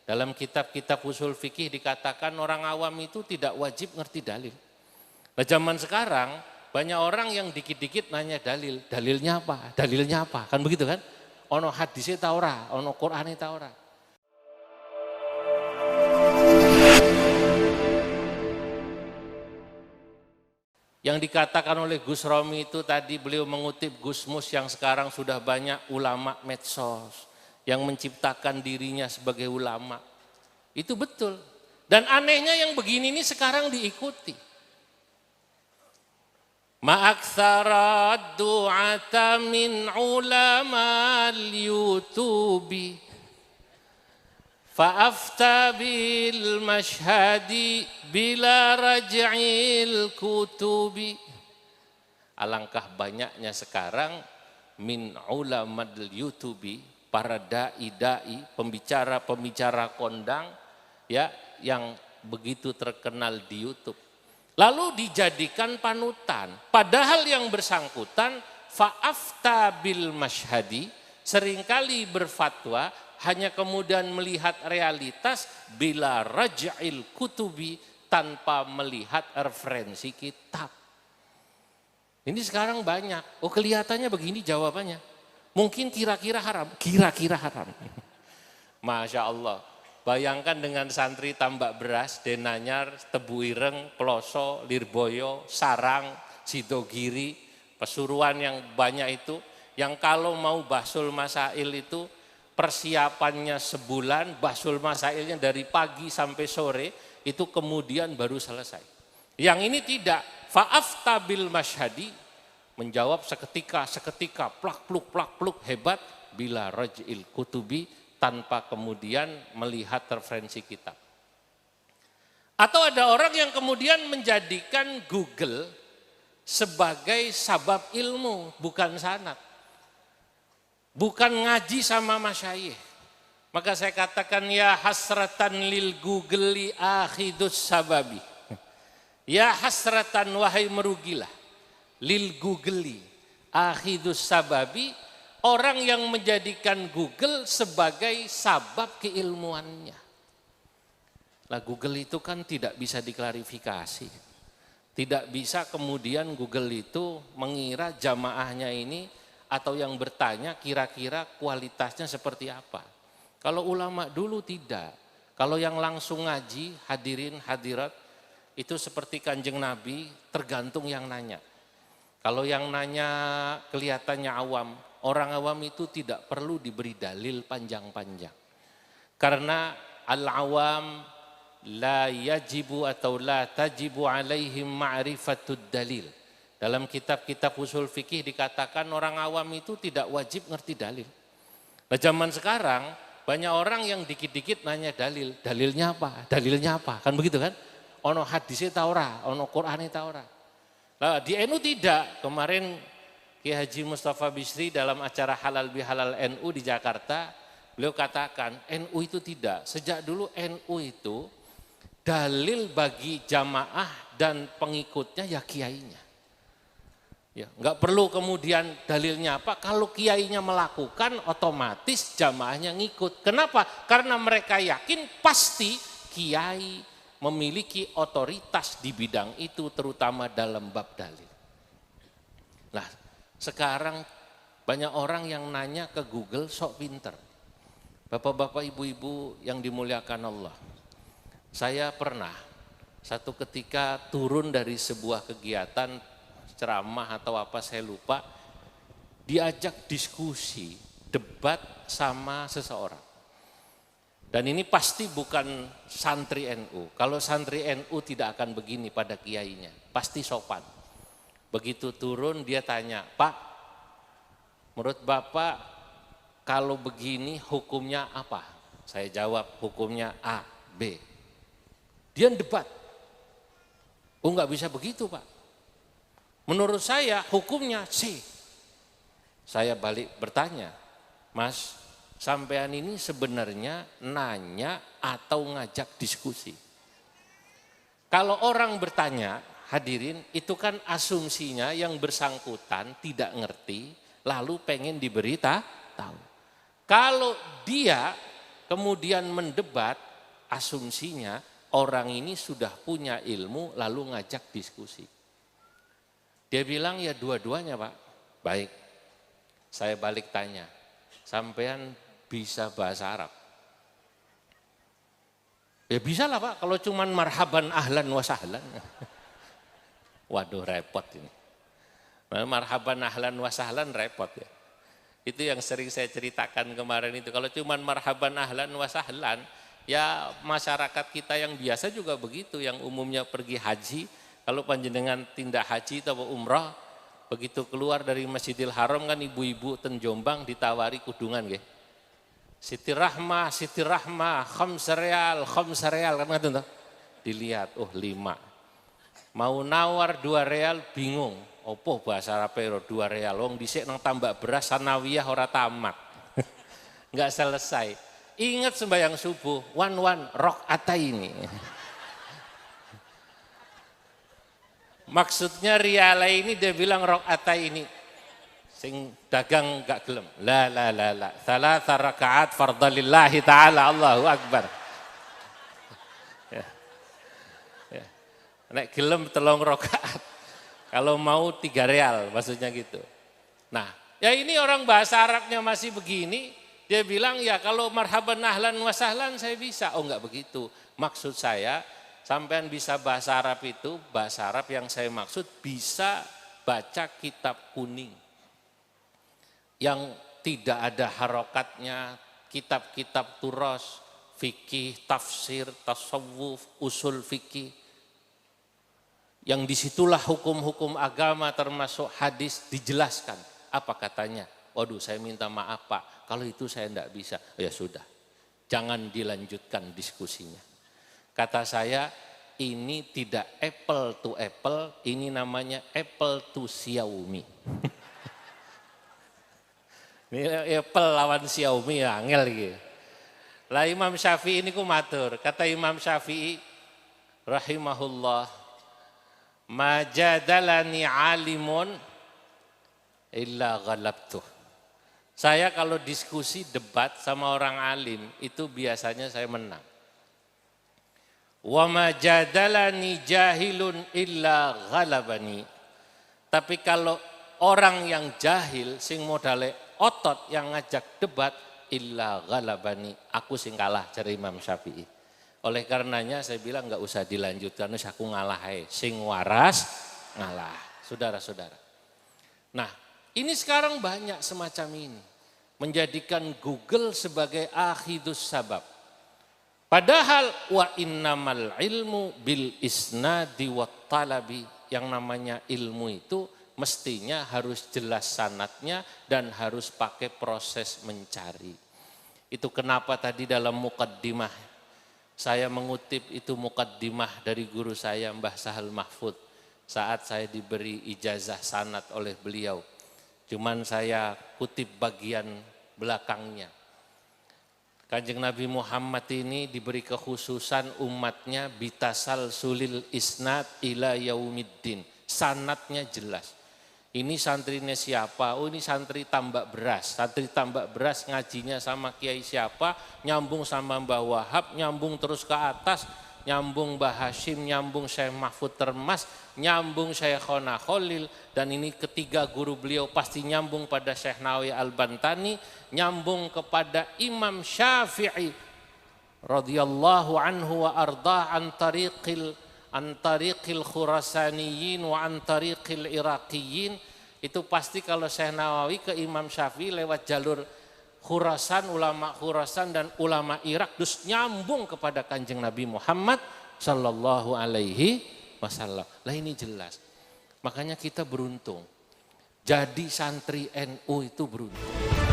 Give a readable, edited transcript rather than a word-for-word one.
Dalam kitab-kitab usul fikih dikatakan orang awam itu tidak wajib ngerti dalil. Nah, zaman sekarang banyak orang yang dikit-dikit nanya dalil. Dalilnya apa? Dalilnya apa? Kan begitu kan? Ono hadisnya ta ora, ono Qur'ane ta ora. Yang dikatakan oleh Gus Romi itu tadi beliau mengutip Gus Mus yang sekarang sudah banyak ulama medsos yang menciptakan dirinya sebagai ulama. Itu betul. Dan anehnya yang begini ini sekarang diikuti. Ma'aktsara du'ata min ulama al-yutubi fa'afta bil mashhadi bila raj'il kutubi. Alangkah banyaknya sekarang min ulama al-yutubi, para dai-dai, pembicara-pembicara kondang ya yang begitu terkenal di YouTube. Lalu dijadikan panutan. Padahal yang bersangkutan fa'afta bil mashhadi seringkali berfatwa hanya kemudian melihat realitas bila raj'il kutubi tanpa melihat referensi kitab. Ini sekarang banyak. Oh, kelihatannya begini jawabannya. Mungkin kira-kira haram, kira-kira haram. Masya Allah, bayangkan dengan santri tambak beras, Denanyar, Tebu Ireng, Peloso, Lirboyo, Sarang, Sidogiri, Pesuruan yang banyak itu, yang kalau mau bahsul masail itu persiapannya sebulan, bahsul masailnya dari pagi sampai sore, itu kemudian baru selesai. Yang ini tidak, fa'afta bil mashhadi, menjawab seketika, plak pluk, hebat, bila raj'il kutubi, tanpa kemudian melihat referensi kitab. Atau ada orang yang kemudian menjadikan Google sebagai sabab ilmu, bukan sanad. Bukan ngaji sama masyayikh. Maka saya katakan ya hasratan lil Google li akhidus sababi. Ya hasratan wahai merugilah. Lil Googli akhidus sababi, orang yang menjadikan Google sebagai sabab keilmuannya. Lah Google itu kan tidak bisa diklarifikasi. Tidak bisa kemudian Google itu mengira jamaahnya ini atau yang bertanya kira-kira kualitasnya seperti apa. Kalau ulama dulu tidak. Kalau yang langsung ngaji, hadirin hadirat, itu seperti Kanjeng Nabi, tergantung yang nanya. Kalau yang nanya kelihatannya awam, orang awam itu tidak perlu diberi dalil panjang-panjang. Karena al-awam la yajibu atau la tajibu alaihim ma'rifatud dalil. Dalam kitab-kitab usul fikih dikatakan orang awam itu tidak wajib ngerti dalil. Nah, zaman sekarang banyak orang yang dikit-dikit nanya dalil. Dalilnya apa? Dalilnya apa? Kan begitu kan? Ono hadisnya ta ora, ono Qur'ane ta ora. Nah, di NU tidak. Kemarin Ki Haji Mustafa Bisri dalam acara Halal Bihalal NU di Jakarta, beliau katakan NU itu tidak. Sejak dulu NU itu dalil bagi jamaah dan pengikutnya ya kiainya. Ya, enggak perlu kemudian dalilnya apa, kalau kiainya melakukan otomatis jamaahnya ngikut. Kenapa? Karena mereka yakin pasti kiai memiliki otoritas di bidang itu, terutama dalam bab dalil. Nah, sekarang banyak orang yang nanya ke Google sok pinter. Bapak-bapak, ibu-ibu yang dimuliakan Allah. Saya pernah satu ketika turun dari sebuah kegiatan ceramah atau apa saya lupa, diajak diskusi, debat sama seseorang. Dan ini pasti bukan santri NU. Kalau santri NU tidak akan begini pada kiainya. Pasti sopan. Begitu turun dia tanya, Pak, menurut Bapak kalau begini hukumnya apa? Saya jawab hukumnya A, B. Dia debat. Oh, enggak bisa begitu, Pak. Menurut saya hukumnya C. Saya balik bertanya, Mas, sampean ini sebenarnya nanya atau ngajak diskusi? Kalau orang bertanya, hadirin, itu kan asumsinya yang bersangkutan tidak ngerti, lalu pengen diberi tahu. Kalau dia kemudian mendebat, asumsinya orang ini sudah punya ilmu lalu ngajak diskusi. Dia bilang ya dua-duanya Pak. Baik, saya balik tanya, sampean bisa bahasa Arab? Ya bisa lah Pak, kalau cuman marhaban ahlan wa sahlan. Waduh repot ini. Marhaban ahlan wa sahlan repot ya. Itu yang sering saya ceritakan kemarin itu. Kalau cuman marhaban ahlan wa sahlan, ya masyarakat kita yang biasa juga begitu. Yang umumnya pergi haji, kalau panjenengan tindak haji atau umrah, begitu keluar dari Masjidil Haram kan ibu-ibu ten Jombang ditawari kudungan nggih. Siti Rahmah, khams real kan ngoten toh. Dilihat, oh 5. Mau nawar 2 real bingung. Opo bahasa Arab 2 real. Wong dhisik nang tambak beras sanawiyah ora tamat. Enggak selesai. Ingat sembahyang subuh, wan rakaataini. Maksudnya riala ini dia bilang rakaataini. Sing dagang gak gelem. La. Thalatha rakaat fardalillahi ta'ala, Allahu Akbar. Ya. Nek gelem 3 rakaat. Kalau mau 3 real, maksudnya gitu. Nah, ya ini orang bahasa Arabnya masih begini, dia bilang ya kalau marhaban ahlan wa sahlan saya bisa. Oh enggak begitu. Maksud saya, sampean bisa bahasa Arab itu, bahasa Arab yang saya maksud bisa baca kitab kuning. Yang tidak ada harokatnya, kitab-kitab turas, fikih, tafsir, tasawuf, usul fikih. Yang disitulah hukum-hukum agama termasuk hadis dijelaskan. Apa katanya? Waduh saya minta maaf Pak, kalau itu saya tidak bisa. Oh, ya sudah, jangan dilanjutkan diskusinya. Kata saya, ini tidak apple to apple, ini namanya apple to Xiaomi. Ini Apple lawan Xiaomi ya, angel gitu. Lah Imam Syafi'i ini ku matur, kata Imam Syafi'i rahimahullah, majadalani alimun illa ghalabtuh. Saya kalau diskusi debat sama orang alim itu biasanya saya menang. Wa majadalani jahilun illa ghalabani. Tapi kalau orang yang jahil sing modale otot yang ngajak debat illa ghalabani, aku sing kalah cari Imam Syafi'i. Oleh karenanya saya bilang enggak usah dilanjutkan, wis aku ngalah ae, sing waras ngalah. Saudara-saudara. Nah, ini sekarang banyak semacam ini. Menjadikan Google sebagai akhidus sabab. Padahal wa innamal ilmu bil isnadi wat talabi, yang namanya ilmu itu mestinya harus jelas sanadnya dan harus pakai proses mencari. Itu kenapa tadi dalam muqaddimah saya mengutip itu muqaddimah dari guru saya Mbah Sahal Mahfud saat saya diberi ijazah sanad oleh beliau. Cuman saya kutip bagian belakangnya. Kanjeng Nabi Muhammad ini diberi kekhususan umatnya bitasal sulil isnad ila yaumiddin. Sanadnya jelas. Ini santrinya siapa? Oh ini santri tambak beras. Santri tambak beras ngajinya sama kiai siapa? Nyambung sama Mbah Wahab, nyambung terus ke atas, nyambung Mbah Hashim, nyambung Syekh Mahfud Termas, nyambung Syekhona Khalil, dan ini ketiga guru beliau pasti nyambung pada Syekh Nawawi Al-Bantani, nyambung kepada Imam Syafi'i radhiyallahu anhu wa arda an tariqil Khurasaniyin wa an tariqil Iraqiyin. Itu pasti kalau Syekh Nawawi ke Imam Syafi'i lewat jalur Khurasan, ulama Khurasan dan ulama Irak, terus nyambung kepada Kanjeng Nabi Muhammad sallallahu alaihi wasallam. Lah ini jelas. Makanya kita beruntung. Jadi santri NU itu beruntung.